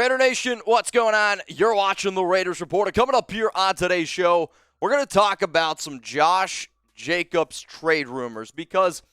Raider Nation, what's going on? You're watching the Raiders Reporter. Coming up here on today's show, we're going to talk about some Josh Jacobs trade rumors because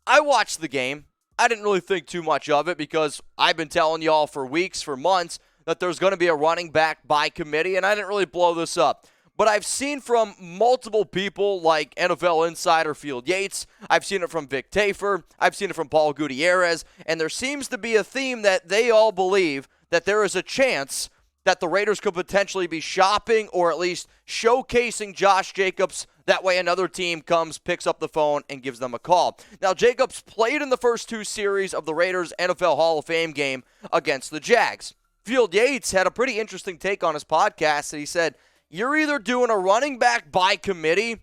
I watched the game. I didn't really think too much of it because I've been telling y'all for weeks, for months, that there's going to be a running back by committee, and I didn't really blow this up. But I've seen from multiple people like NFL insider Yates, I've seen it from Vic Tafur, I've seen it from Paul Gutierrez, and there seems to be a theme that they all believe that there is a chance that the Raiders could potentially be shopping or at least showcasing Josh Jacobs. That way another team comes, picks up the phone, and gives them a call. Now, Jacobs played in the first two series of the Raiders NFL Hall of Fame game against the Jags. Yates had a pretty interesting take on his podcast, and he said, you're either doing a running back by committee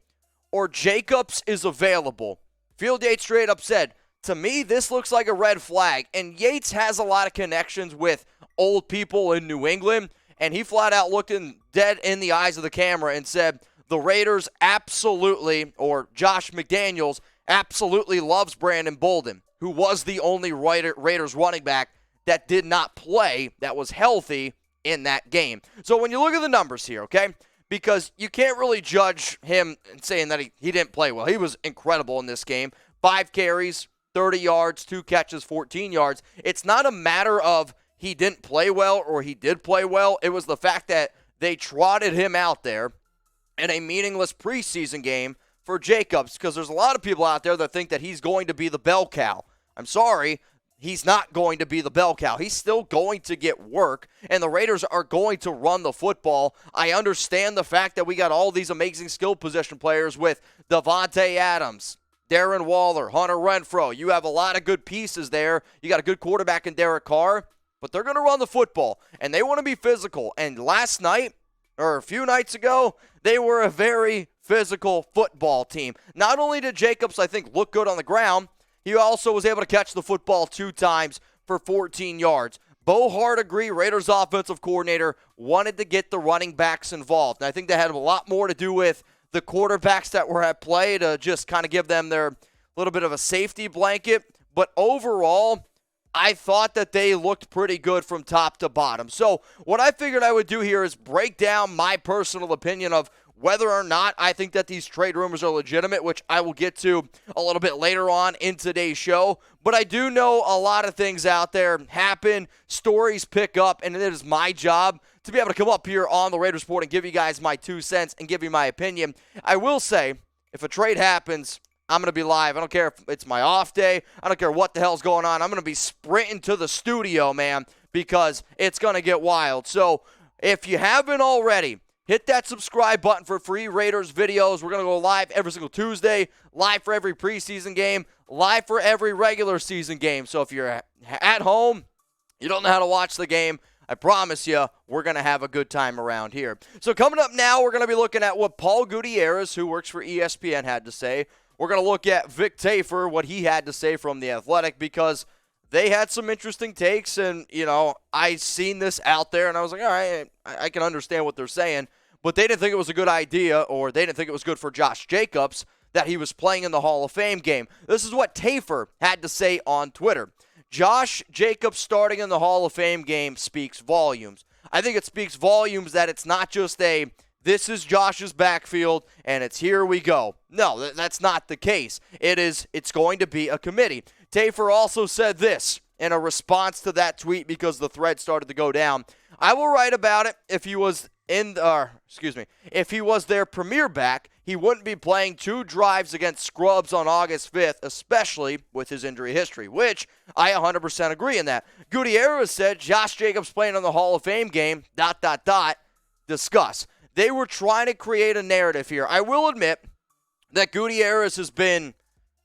or Jacobs is available. Yates straight up said, to me, this looks like a red flag. And Yates has a lot of connections with old people in New England, and he flat out looked in dead in the eyes of the camera and said, the Raiders absolutely, or Josh McDaniels absolutely loves Brandon Bolden, who was the only Raiders running back that did not play, that was healthy in that game. So when you look at the numbers here, okay, because you can't really judge him and saying that he didn't play well. He was incredible in this game. 5 carries, 30 yards, 2 catches, 14 yards. It's not a matter of he didn't play well or he did play well. It was the fact that they trotted him out there in a meaningless preseason game for Jacobs, because there's a lot of people out there that think that he's going to be the bell cow. I'm sorry. He's not going to be the bell cow. He's still going to get work, and the Raiders are going to run the football. I understand the fact that we got all these amazing skill position players with Devontae Adams, Darren Waller, Hunter Renfrow. You have a lot of good pieces there. You got a good quarterback in Derek Carr, but they're going to run the football, and they want to be physical. And last night, or a few nights ago, they were a very physical football team. Not only did Jacobs, I think, look good on the ground, he also was able to catch the football 2 times for 14 yards. Bo Hardegree, Raiders offensive coordinator, wanted to get the running backs involved. And I think that had a lot more to do with the quarterbacks that were at play to just kind of give them their little bit of a safety blanket. But overall, I thought that they looked pretty good from top to bottom. So what I figured I would do here is break down my personal opinion of whether or not I think that these trade rumors are legitimate, which I will get to a little bit later on in today's show. But I do know a lot of things out there happen, stories pick up, and it is my job to be able to come up here on the Raiders Report and give you guys my 2 cents and give you my opinion. I will say, if a trade happens, I'm going to be live. I don't care if it's my off day. I don't care what the hell's going on. I'm going to be sprinting to the studio, man, because it's going to get wild. So if you haven't already, hit that subscribe button for free Raiders videos. We're going to go live every single Tuesday, live for every preseason game, live for every regular season game. So if you're at home, you don't know how to watch the game, I promise you, we're going to have a good time around here. So coming up now, we're going to be looking at what Paul Gutierrez, who works for ESPN, had to say. We're going to look at Vic Tafur, what he had to say from The Athletic, because they had some interesting takes, and, you know, I seen this out there, and I was like, all right, I can understand what they're saying, but they didn't think it was a good idea, or they didn't think it was good for Josh Jacobs that he was playing in the Hall of Fame game. This is what Tafur had to say on Twitter. Josh Jacobs starting in the Hall of Fame game speaks volumes. I think it speaks volumes that it's not just this is Josh's backfield, and it's here we go. No, that's not the case. It's going to be a committee. Tafur also said this in a response to that tweet because the thread started to go down. I will write about it if he was if he was their premier back, he wouldn't be playing 2 drives against scrubs on August 5th, especially with his injury history, which I 100% agree in that. Gutierrez said Josh Jacobs playing in the Hall of Fame game, ... discuss. They were trying to create a narrative here. I will admit that Gutierrez has been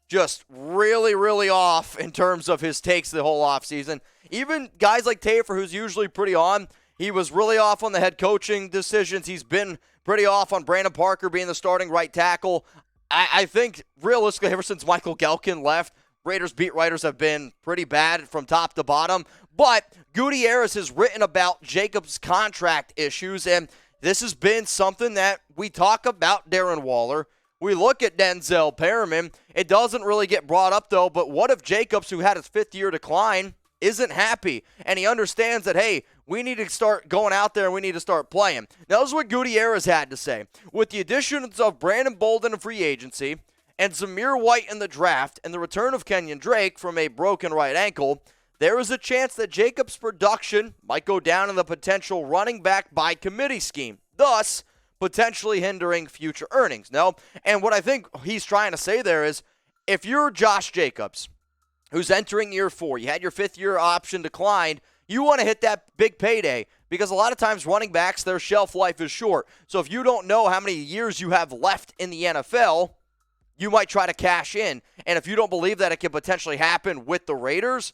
just really, really off in terms of his takes the whole offseason. Even guys like Tafur, who's usually pretty on, he was really off on the head coaching decisions. He's been pretty off on Brandon Parker being the starting right tackle. I think, realistically, ever since Michael Gehlken left, Raiders beat writers have been pretty bad from top to bottom. But Gutierrez has written about Jacobs' contract issues, and this has been something that we talk about Darren Waller. We look at Denzel Perriman. It doesn't really get brought up, though, but what if Jacobs, who had his 5th-year decline, isn't happy, and he understands that, hey, we need to start going out there and we need to start playing. Now, this is what Gutierrez had to say. With the additions of Brandon Bolden in free agency and Zamir White in the draft and the return of Kenyon Drake from a broken right ankle, there is a chance that Jacobs' production might go down in the potential running back by committee scheme, thus potentially hindering future earnings. No, and what I think he's trying to say there is, if you're Josh Jacobs, who's entering year 4, you had your 5th-year option declined, you want to hit that big payday because a lot of times running backs, their shelf life is short. So if you don't know how many years you have left in the NFL, you might try to cash in. And if you don't believe that it can potentially happen with the Raiders,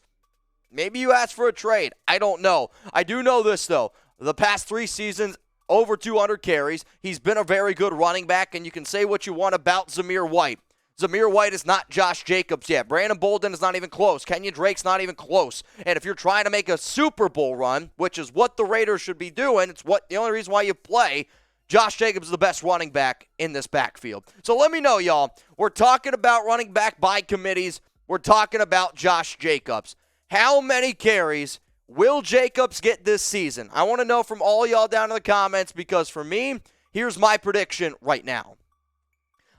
maybe you ask for a trade. I don't know. I do know this, though. The past 3 seasons, over 200 carries. He's been a very good running back, and you can say what you want about Zamir White. Zamir White is not Josh Jacobs yet. Brandon Bolden is not even close. Kenyon Drake's not even close. And if you're trying to make a Super Bowl run, which is what the Raiders should be doing, it's what the only reason why you play, Josh Jacobs is the best running back in this backfield. So let me know, y'all. We're talking about running back by committees. We're talking about Josh Jacobs. How many carries will Jacobs get this season? I want to know from all y'all down in the comments because for me, here's my prediction right now.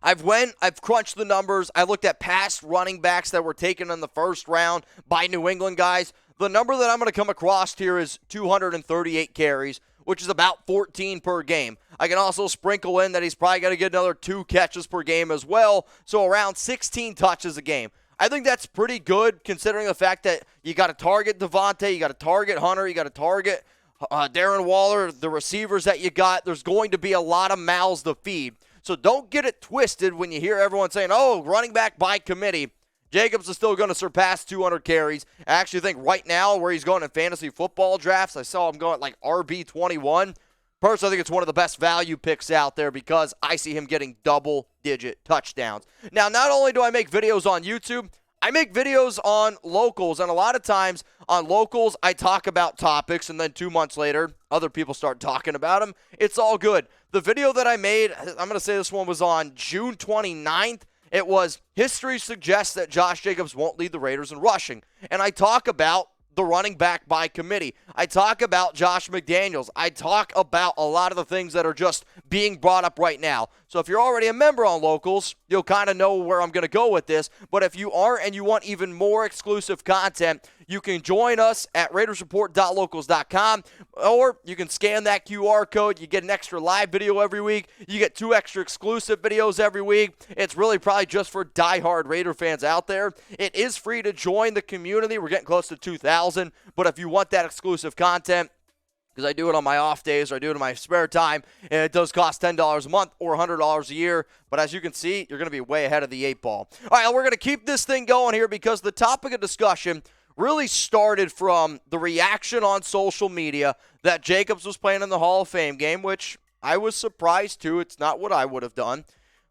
I've crunched the numbers. I looked at past running backs that were taken in the first round by New England guys. The number that I'm going to come across here is 238 carries, which is about 14 per game. I can also sprinkle in that he's probably going to get another 2 catches per game as well, so around 16 touches a game. I think that's pretty good considering the fact that you got to target Devontae, you got to target Hunter, you got to target Darren Waller, the receivers that you got. There's going to be a lot of mouths to feed. So don't get it twisted when you hear everyone saying, oh, running back by committee. Jacobs is still going to surpass 200 carries. I actually think right now where he's going in fantasy football drafts, I saw him going at like RB21. Personally, I think it's one of the best value picks out there because I see him getting double-digit touchdowns. Now, not only do I make videos on YouTube, I make videos on locals, and a lot of times on locals, I talk about topics, and then 2 months later, other people start talking about them. It's all good. The video that I made, I'm going to say this one was on June 29th. It was, history suggests that Josh Jacobs won't lead the Raiders in rushing. And I talk about the running back by committee. I talk about Josh McDaniels. I talk about a lot of the things that are just being brought up right now. So if you're already a member on Locals, you'll kind of know where I'm going to go with this. But if you aren't and you want even more exclusive content, you can join us at RaidersReport.locals.com, or you can scan that QR code. You get an extra live video every week. You get 2 extra exclusive videos every week. It's really probably just for diehard Raider fans out there. It is free to join the community. We're getting close to 2,000, but if you want that exclusive content, because I do it on my off days or I do it in my spare time, and it does cost $10 a month or $100 a year. But as you can see, you're going to be way ahead of the 8 ball. All right, we're going to keep this thing going here because the topic of discussion really started from the reaction on social media that Jacobs was playing in the Hall of Fame game, which I was surprised too. It's not what I would have done.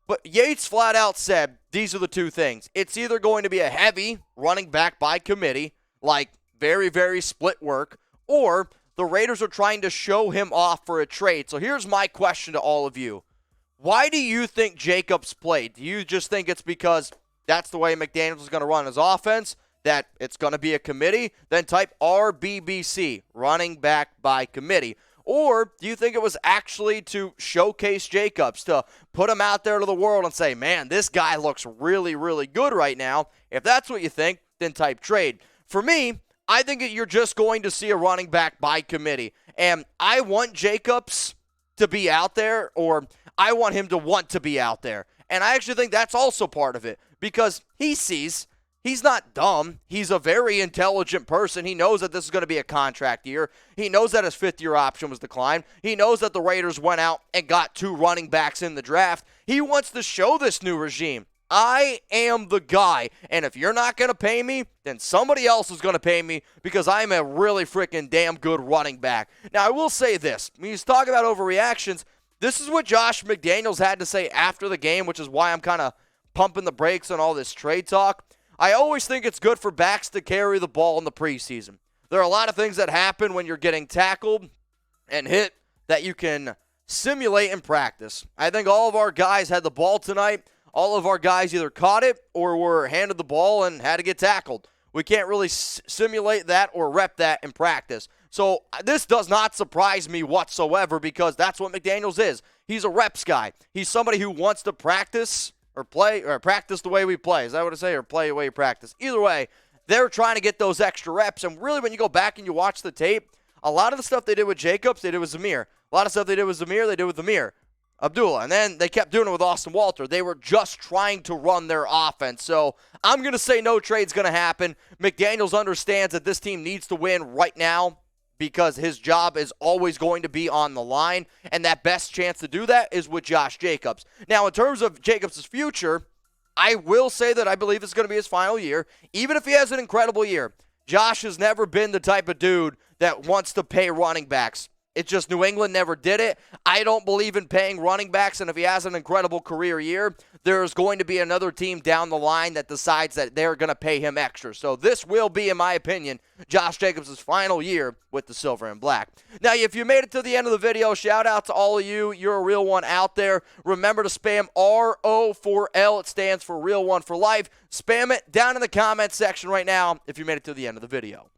But Yates flat out said, these are the 2 things. It's either going to be a heavy running back by committee, like very, very split work, or the Raiders are trying to show him off for a trade. So here's my question to all of you. Why do you think Jacobs played? Do you just think it's because that's the way McDaniels is going to run his offense, that it's going to be a committee? Then type RBBC, running back by committee. Or do you think it was actually to showcase Jacobs, to put him out there to the world and say, man, this guy looks really, really good right now? If that's what you think, then type trade. For me, I think that you're just going to see a running back by committee. And I want Jacobs to be out there, or I want him to want to be out there. And I actually think that's also part of it because he sees, he's not dumb. He's a very intelligent person. He knows that this is going to be a contract year. He knows that his 5th-year option was declined. He knows that the Raiders went out and got 2 running backs in the draft. He wants to show this new regime, I am the guy, and if you're not going to pay me, then somebody else is going to pay me because I'm a really freaking damn good running back. Now, I will say this. When he's talking about overreactions, this is what Josh McDaniels had to say after the game, which is why I'm kind of pumping the brakes on all this trade talk. I always think it's good for backs to carry the ball in the preseason. There are a lot of things that happen when you're getting tackled and hit that you can simulate in practice. I think all of our guys had the ball tonight. All of our guys either caught it or were handed the ball and had to get tackled. We can't really simulate that or rep that in practice. So this does not surprise me whatsoever because that's what McDaniels is. He's a reps guy. He's somebody who wants to practice or play or practice the way we play. Is that what I say? Or play the way you practice. Either way, they're trying to get those extra reps. And really, when you go back and you watch the tape, a lot of the stuff they did with Jacobs, they did with Zamir. A lot of stuff they did with Zamir, they did with Amir Abdullah. And then they kept doing it with Austin Walter. They were just trying to run their offense. So I'm going to say no trade's going to happen. McDaniels understands that this team needs to win right now because his job is always going to be on the line. And that best chance to do that is with Josh Jacobs. Now, in terms of Jacobs' future, I will say that I believe it's going to be his final year. Even if he has an incredible year, Josh has never been the type of dude that wants to pay running backs. It's just New England never did it. I don't believe in paying running backs, and if he has an incredible career year, there's going to be another team down the line that decides that they're going to pay him extra. So this will be, in my opinion, Josh Jacobs' final year with the Silver and Black. Now, if you made it to the end of the video, shout out to all of you. You're a real one out there. Remember to spam RO4L. It stands for Real One for Life. Spam it down in the comments section right now if you made it to the end of the video.